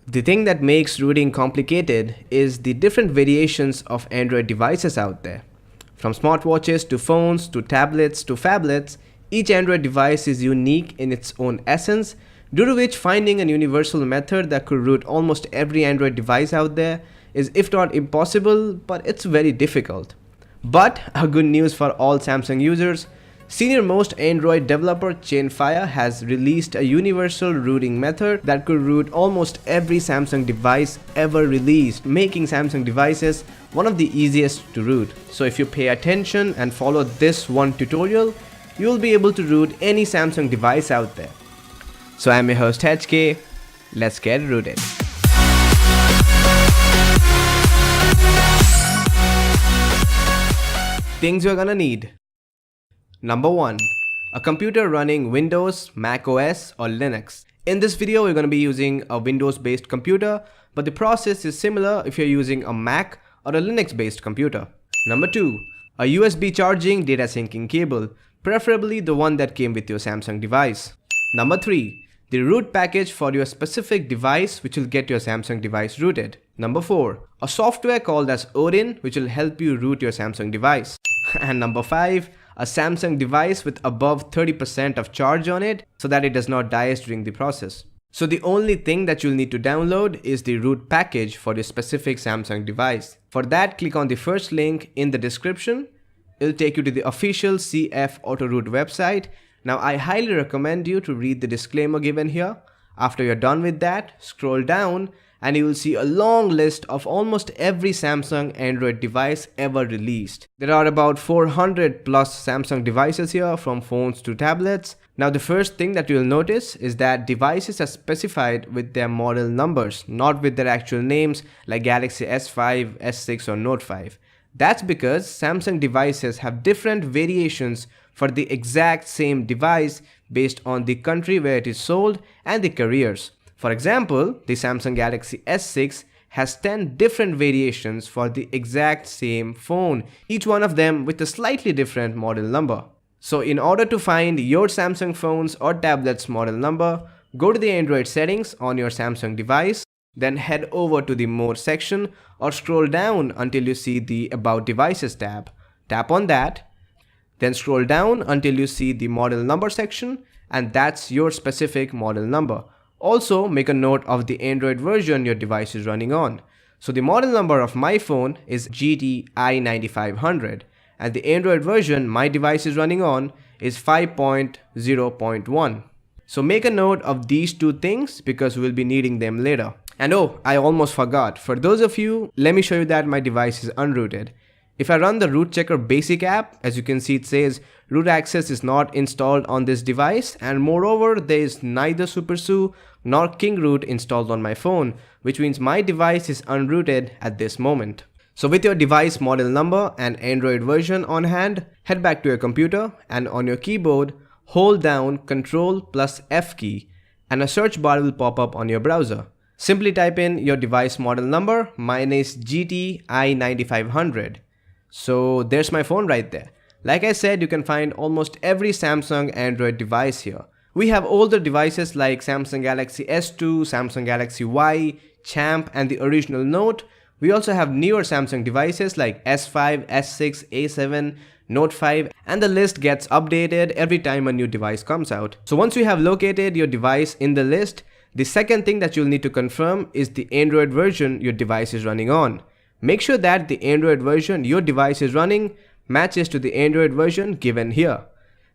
The thing that makes rooting complicated is the different variations of Android devices out there. From smartwatches to phones to tablets to phablets, each Android device is unique in its own essence, due to which finding a universal method that could root almost every Android device out there is, if not impossible, but it's very difficult. But a good news for all Samsung users, senior-most Android developer Chainfire has released a universal rooting method that could root almost every Samsung device ever released, making Samsung devices one of the easiest to root. So if you pay attention and follow this one tutorial, you will be able to root any Samsung device out there. So I'm your host HK, let's get rooted. Things you're gonna need. Number 1. A computer running Windows, Mac OS or Linux. In this video we're going to be using a Windows based computer, but the process is similar if you're using a Mac or a Linux based computer. Number 2. A USB charging data syncing cable, preferably the one that came with your Samsung device. Number 3. The root package for your specific device which will get your Samsung device rooted. Number 4. A software called as ODIN which will help you root your Samsung device. And number 5. A Samsung device with above 30% of charge on it so that it does not die during the process. So the only thing that you'll need to download is the root package for your specific Samsung device. For that, click on the first link in the description. It'll take you to the official CF Autoroot website. Now I highly recommend you to read the disclaimer given here. After you're done with that, scroll down and you will see a long list of almost every Samsung Android device ever released. There are about 400 plus Samsung devices here, from phones to tablets. Now the first thing that you'll notice is that devices are specified with their model numbers, not with their actual names like Galaxy S5, S6 or Note 5. That's because Samsung devices have different variations for the exact same device based on the country where it is sold and the carriers. For example, the Samsung Galaxy S6 has 10 different variations for the exact same phone, each one of them with a slightly different model number. So in order to find your Samsung phone's or tablet's model number, go to the Android settings on your Samsung device, then head over to the More section or scroll down until you see the About Devices tab. Tap on that, then scroll down until you see the Model Number section, and that's your specific model number. Also, make a note of the Android version your device is running on. So the model number of my phone is GTI9500 and the Android version my device is running on is 5.0.1. So make a note of these two things because we'll be needing them later. And oh, I almost forgot. For those of you, let me show you that my device is unrooted. If I run the Root Checker Basic app, as you can see it says root access is not installed on this device, and moreover there is neither SuperSU nor KingRoot installed on my phone, which means my device is unrooted at this moment. So with your device model number and Android version on hand, head back to your computer and on your keyboard hold down Ctrl+F key and a search bar will pop up on your browser. Simply type in your device model number, mine is GTI9500. So there's my phone right there. Like I said, you can find almost every Samsung Android device here. We have older devices like Samsung Galaxy S2, Samsung Galaxy Y, Champ and the original Note. We also have newer Samsung devices like S5, S6, A7, Note 5, and the list gets updated every time a new device comes out. So once you have located your device in the list, the second thing that you'll need to confirm is the Android version your device is running on. Make sure that the Android version your device is running matches to the Android version given here.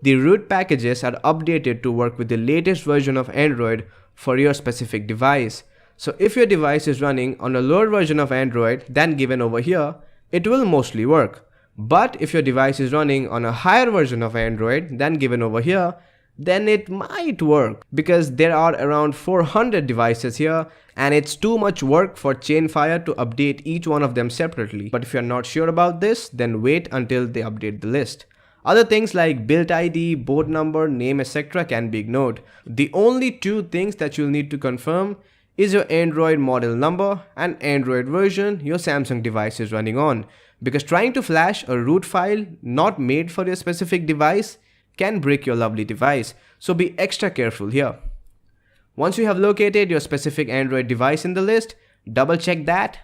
The root packages are updated to work with the latest version of Android for your specific device. So if your device is running on a lower version of Android than given over here, it will mostly work. But if your device is running on a higher version of Android than given over here, then it might work because there are around 400 devices here and it's too much work for Chainfire to update each one of them separately. But if you're not sure about this, then wait until they update the list. Other things like build ID, board number, name, etc. can be ignored. The only two things that you'll need to confirm is your Android model number and Android version your Samsung device is running on, because trying to flash a root file not made for your specific device can break your lovely device, so be extra careful here. Once you have located your specific Android device in the list, double check that.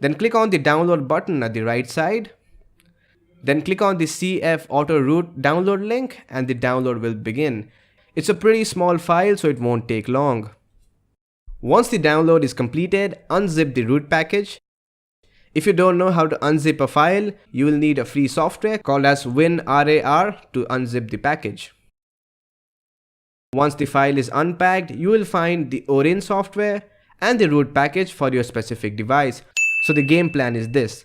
Then click on the download button at the right side. Then click on the CF auto root download link and the download will begin. It's a pretty small file, so it won't take long. Once the download is completed, unzip the root package. If you don't know how to unzip a file, you will need a free software called as WinRAR to unzip the package. Once the file is unpacked, you will find the ODIN software and the root package for your specific device. So the game plan is this.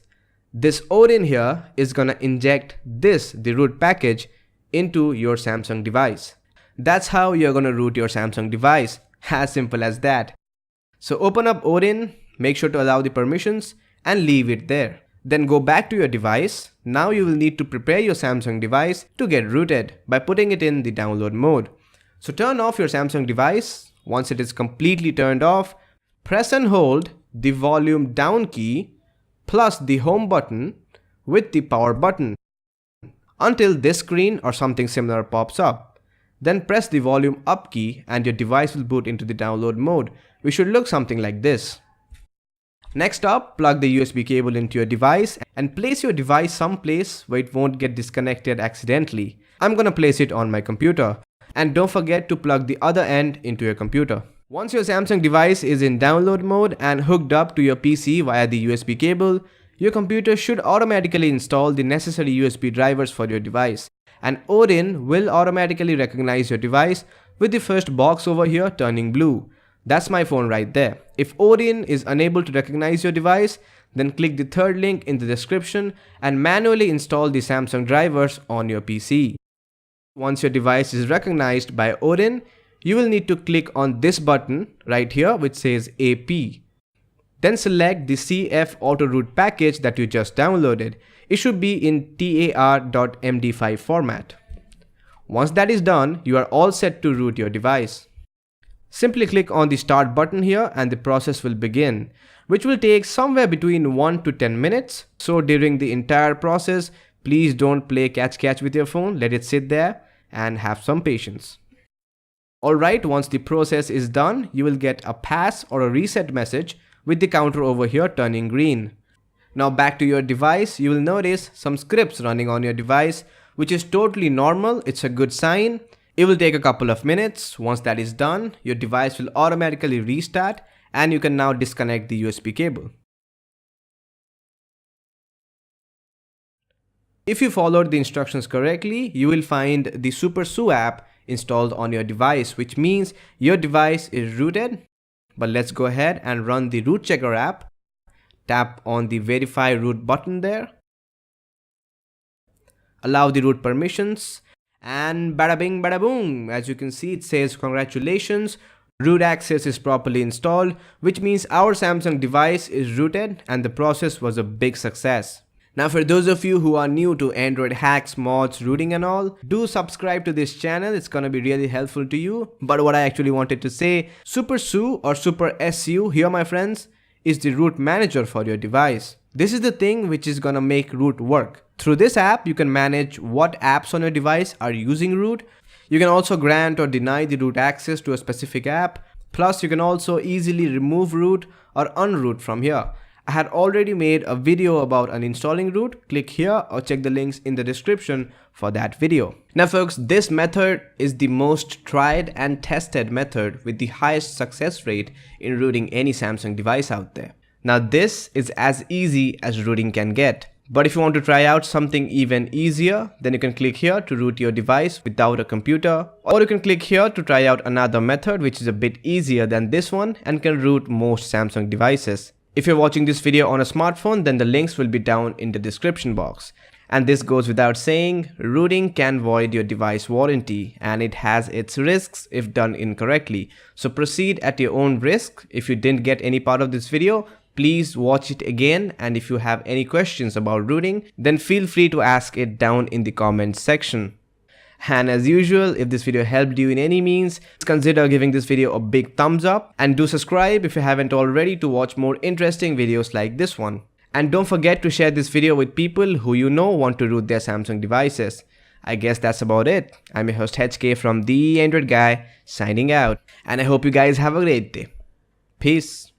This ODIN here is gonna inject the root package, into your Samsung device. That's how you're gonna root your Samsung device. As simple as that. So open up ODIN, make sure to allow the permissions and leave it there. Then go back to your device. Now you will need to prepare your Samsung device to get rooted by putting it in the download mode. So turn off your Samsung device. Once it is completely turned off, press and hold the volume down key plus the home button with the power button until this screen or something similar pops up. Then press the volume up key and your device will boot into the download mode, which should look something like this. Next up, plug the USB cable into your device and place your device someplace where it won't get disconnected accidentally. I'm gonna place it on my computer. And don't forget to plug the other end into your computer. Once your Samsung device is in download mode and hooked up to your PC via the USB cable, your computer should automatically install the necessary USB drivers for your device. And ODIN will automatically recognize your device with the first box over here turning blue. That's my phone right there. If ODIN is unable to recognize your device, then click the third link in the description and manually install the Samsung drivers on your PC. Once your device is recognized by ODIN, you will need to click on this button right here which says AP. Then select the CF auto root package that you just downloaded. It should be in tar.md5 format. Once that is done, you are all set to root your device. Simply click on the start button here and the process will begin, which will take somewhere between 1 to 10 minutes. So during the entire process, please don't play catch with your phone, let it sit there and have some patience. Alright, once the process is done, you will get a pass or a reset message with the counter over here turning green. Now back to your device, you will notice some scripts running on your device, which is totally normal. It's a good sign. It will take a couple of minutes. Once that is done, your device will automatically restart and you can now disconnect the USB cable. If you followed the instructions correctly, you will find the SuperSU app installed on your device, which means your device is rooted. But let's go ahead and run the root checker app. Tap on the verify root button there. Allow the root permissions and bada bing bada boom. As you can see, it says congratulations, root access is properly installed, which means our Samsung device is rooted and the process was a big success. Now for those of you who are new to Android hacks, mods, rooting and all, do subscribe to this channel. It's gonna be really helpful to you. But what I actually wanted to say, SuperSU or SuperSU here my friends, is the root manager for your device. This is the thing which is gonna make root work. Through this app, you can manage what apps on your device are using root. You can also grant or deny the root access to a specific app. Plus, you can also easily remove root or unroot from here. I had already made a video about uninstalling root. Click here or check the links in the description for that video. Now folks, this method is the most tried and tested method with the highest success rate in rooting any Samsung device out there. Now this is as easy as rooting can get. But if you want to try out something even easier, then you can click here to root your device without a computer. Or you can click here to try out another method which is a bit easier than this one and can root most Samsung devices. If you're watching this video on a smartphone, then the links will be down in the description box. And this goes without saying, rooting can void your device warranty and it has its risks if done incorrectly. So proceed at your own risk. If you didn't get any part of this video, please watch it again, and if you have any questions about rooting, then feel free to ask it down in the comments section. And as usual, if this video helped you in any means, consider giving this video a big thumbs up and do subscribe if you haven't already to watch more interesting videos like this one. And don't forget to share this video with people who you know want to root their Samsung devices. I guess that's about it. I'm your host HK from The Android Guy, signing out. And I hope you guys have a great day. Peace.